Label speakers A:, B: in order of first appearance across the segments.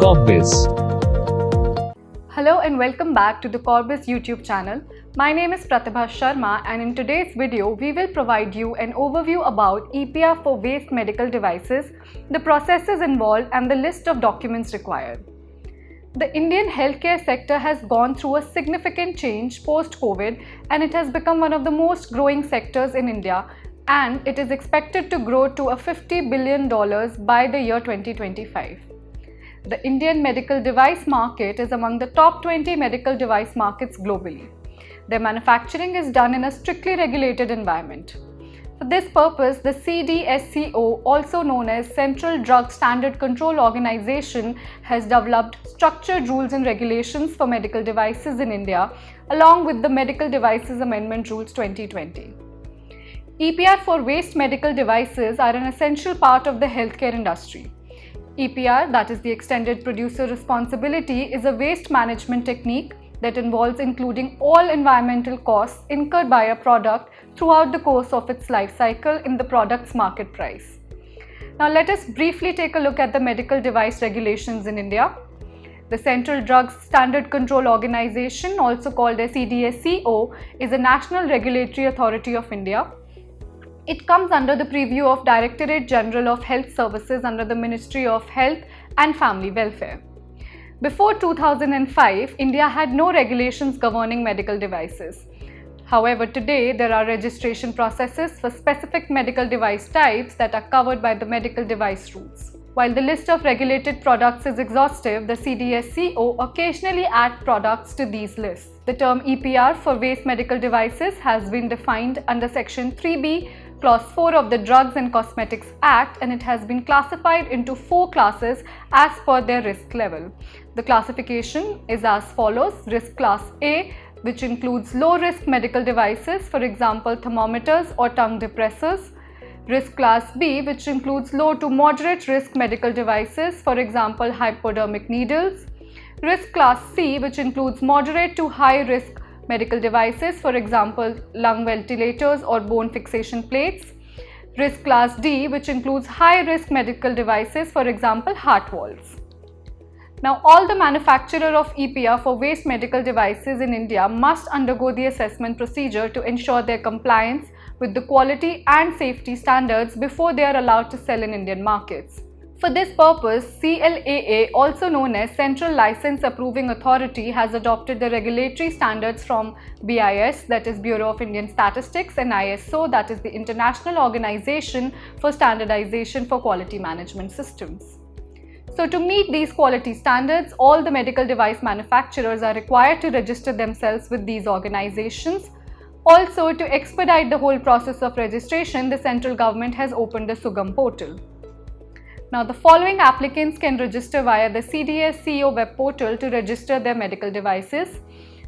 A: Corpbiz.
B: Hello and welcome back to the Corpbiz YouTube channel. My name is Pratibha Sharma, and in today's video we will provide you an overview about EPR for waste medical devices, the processes involved and the list of documents required. The Indian healthcare sector has gone through a significant change post-COVID, and it has become one of the most growing sectors in India, and it is expected to grow to a $50 billion by the year 2025. The Indian medical device market is among the top 20 medical device markets globally. Their manufacturing is done in a strictly regulated environment. For this purpose, the CDSCO, also known as Central Drug Standard Control Organization, has developed structured rules and regulations for medical devices in India, along with the Medical Devices Amendment Rules 2020. EPR for waste medical devices are an essential part of the healthcare industry. EPR, that is the Extended Producer Responsibility, is a waste management technique that involves including all environmental costs incurred by a product throughout the course of its life cycle in the product's market price. Now let us briefly take a look at the medical device regulations in India. The Central Drug Standard Control Organization, also called as CDSCO, is a national regulatory authority of India. It comes under the purview of Directorate General of Health Services under the Ministry of Health and Family Welfare. Before 2005, India had no regulations governing medical devices. However, today there are registration processes for specific medical device types that are covered by the medical device rules. While the list of regulated products is exhaustive, the CDSCO occasionally adds products to these lists. The term EPR for waste medical devices has been defined under Section 3B, Clause 4 of the Drugs and Cosmetics Act, and it has been classified into 4 classes as per their risk level. The classification is as follows: Risk Class A, which includes low-risk medical devices, for example thermometers or tongue depressors. Risk Class B, which includes low to moderate risk medical devices, for example hypodermic needles. Risk Class C, which includes moderate to high risk medical devices, for example lung ventilators or bone fixation plates. Risk Class D, which includes high risk medical devices, for example heart valves. Now, all the manufacturer of EPR for waste medical devices in India must undergo the assessment procedure to ensure their compliance with the quality and safety standards before they are allowed to sell in Indian markets. For this purpose, CLAA, also known as Central License Approving Authority, has adopted the regulatory standards from BIS, that is Bureau of Indian Statistics, and ISO, that is the International Organization for Standardization for Quality Management Systems. So to meet these quality standards, all the medical device manufacturers are required to register themselves with these organizations. Also, to expedite the whole process of registration, the central government has opened the Sugam portal. Now, the following applicants can register via the CDSCO web portal to register their medical devices.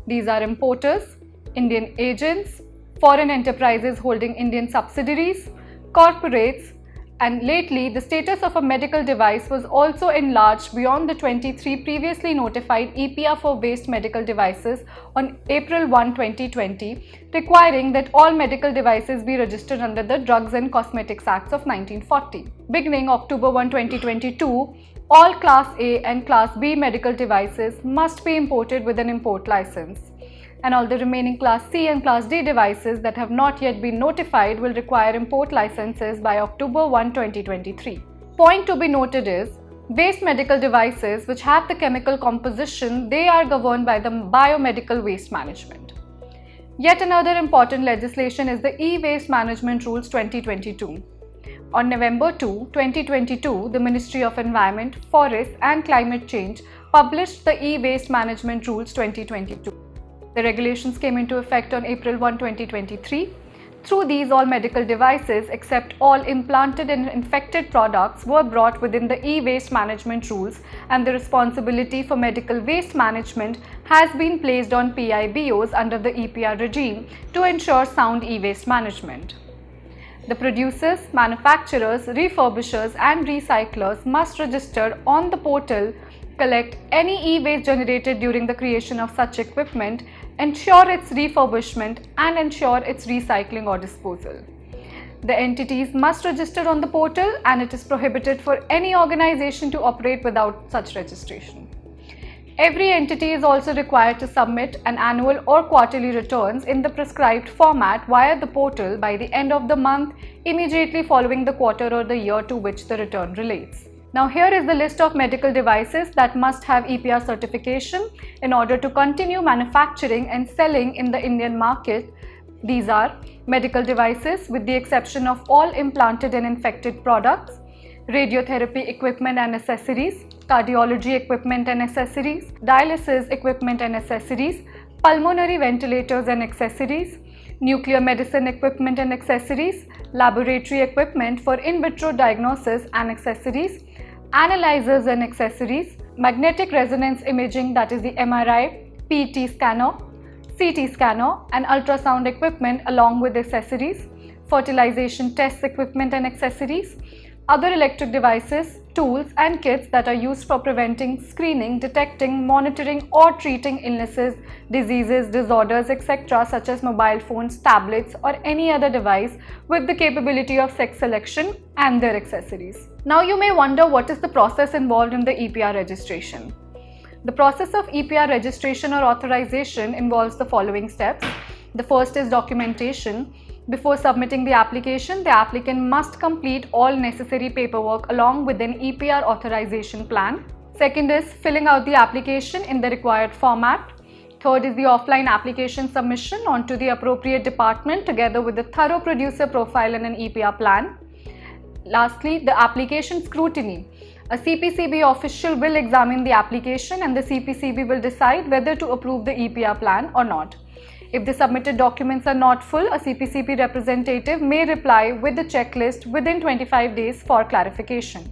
B: These are importers, Indian agents, foreign enterprises holding Indian subsidiaries, corporates, and lately the status of a medical device was also enlarged beyond the 23 previously notified EPR for waste medical devices on April 1, 2020, requiring that all medical devices be registered under the Drugs and Cosmetics Acts of 1940. Beginning October 1, 2022, all Class A and Class B medical devices must be imported with an import license, and all the remaining Class C and Class D devices that have not yet been notified will require import licenses by October 1, 2023. Point to be noted is, waste medical devices which have the chemical composition, they are governed by the Biomedical Waste Management. Yet another important legislation is the EWaste Management Rules 2022. On November 2, 2022, the Ministry of Environment, Forests and Climate Change published the EWaste Management Rules 2022. The regulations came into effect on April 1, 2023. Through these, all medical devices except all implanted and infected products were brought within the e-waste management rules, and the responsibility for medical waste management has been placed on PIBOs under the EPR regime to ensure sound e-waste management. The producers, manufacturers, refurbishers and recyclers must register on the portal, collect any e-waste generated during the creation of such equipment, ensure its refurbishment and ensure its recycling or disposal. The entities must register on the portal, and it is prohibited for any organization to operate without such registration. Every entity is also required to submit an annual or quarterly returns in the prescribed format via the portal by the end of the month immediately following the quarter or the year to which the return relates. Now here is the list of medical devices that must have EPR certification in order to continue manufacturing and selling in the Indian market. These are medical devices with the exception of all implanted and infected products, radiotherapy equipment and accessories, cardiology equipment and accessories, dialysis equipment and accessories, pulmonary ventilators and accessories, nuclear medicine equipment and accessories, laboratory equipment for in vitro diagnosis and accessories, analyzers and accessories, magnetic resonance imaging, that is the MRI, PET scanner, CT scanner and ultrasound equipment along with accessories, fertilization test equipment and accessories, other electric devices, tools and kits that are used for preventing, screening, detecting, monitoring or treating illnesses, diseases, disorders, etc. such as mobile phones, tablets or any other device with the capability of sex selection and their accessories. Now you may wonder what is the process involved in the EPR registration. The process of EPR registration or authorization involves the following steps. The first is documentation. Before submitting the application, the applicant must complete all necessary paperwork along with an EPR authorization plan. Second is filling out the application in the required format. Third is the offline application submission onto the appropriate department together with a thorough producer profile and an EPR plan. Lastly, the application scrutiny. A CPCB official will examine the application and the CPCB will decide whether to approve the EPR plan or not. If the submitted documents are not full, a CPCB representative may reply with the checklist within 25 days for clarification.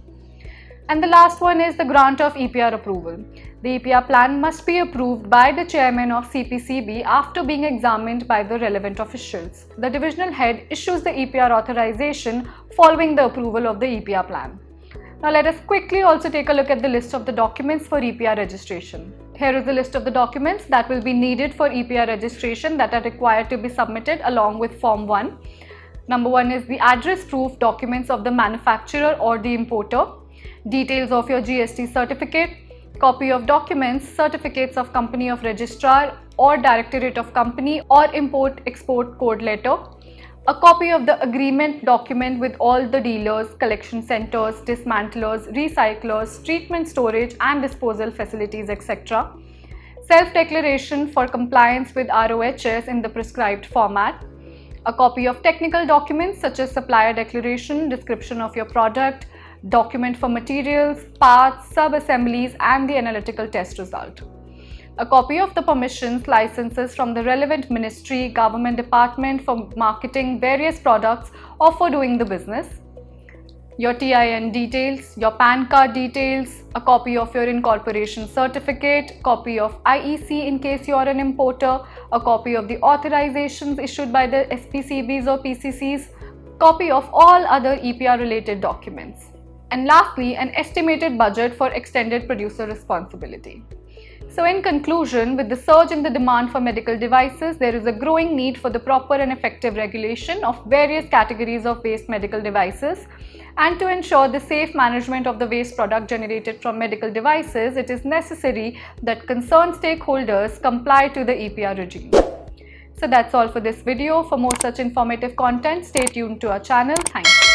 B: And the last one is the grant of EPR approval. The EPR plan must be approved by the chairman of CPCB after being examined by the relevant officials. The divisional head issues the EPR authorization following the approval of the EPR plan. Now let us quickly also take a look at the list of the documents for EPR registration. Here is the list of the documents that will be needed for EPR registration that are required to be submitted along with Form 1. Number 1 is the address proof documents of the manufacturer or the importer, details of your GST certificate, copy of documents, certificates of company of registrar or directorate of company or import-export code letter, a copy of the agreement document with all the dealers, collection centers, dismantlers, recyclers, treatment storage and disposal facilities, etc. Self-declaration for compliance with RoHS in the prescribed format. A copy of technical documents such as supplier declaration, description of your product, document for materials, parts, sub-assemblies and the analytical test result. A copy of the permissions, licenses from the relevant ministry, government department for marketing various products or for doing the business. Your TIN details, your PAN card details, a copy of your incorporation certificate, copy of IEC in case you are an importer, a copy of the authorizations issued by the SPCBs or PCCs, copy of all other EPR related documents. And lastly, an estimated budget for extended producer responsibility. So in conclusion, with the surge in the demand for medical devices, there is a growing need for the proper and effective regulation of various categories of waste medical devices. And to ensure the safe management of the waste product generated from medical devices, it is necessary that concerned stakeholders comply to the EPR regime. So that's all for this video. For more such informative content, stay tuned to our channel. Thank you.